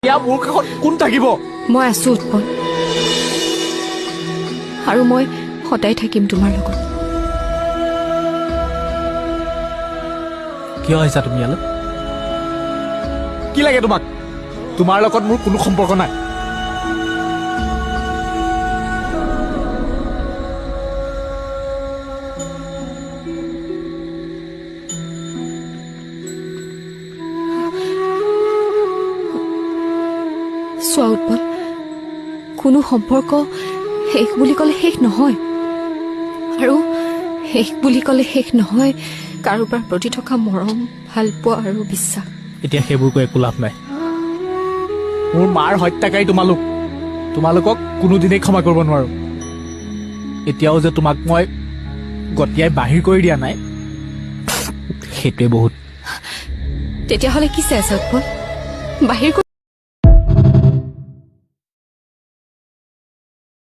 এতিয়া মোৰ কাষত কোন থাকিব? মই আছো উৎপল, আৰু মই সদায় থাকিম তোমাৰ লগত। কিয় আহিছা তুমি ইয়ালৈ? কি লাগে তোমাক? তোমাৰ লগত মোৰ কোনো সম্পৰ্ক নাই। চোৱা উৎপল, কোনো সম্পৰ্ক শেষ বুলি ক'লে শেষ নহয়, আৰু শেষ বুলি ক'লে শেষ নহয় কাৰোবাৰ প্ৰতি থকা মৰম, ভালপোৱা আৰু বিশ্বাস। এতিয়া সেইবোৰ কৈ একো লাভ নাই। মোৰ মাৰ হত্যাকাৰী তোমালোকক কোনোদিনেই ক্ষমা কৰিব নোৱাৰো। এতিয়াও যে তোমাক মই গতিয়াই বাহিৰ কৰি দিয়া নাই, সেইটোৱে বহুত। তেতিয়াহ'লে কি চাই আছা উৎপল? বাহিৰ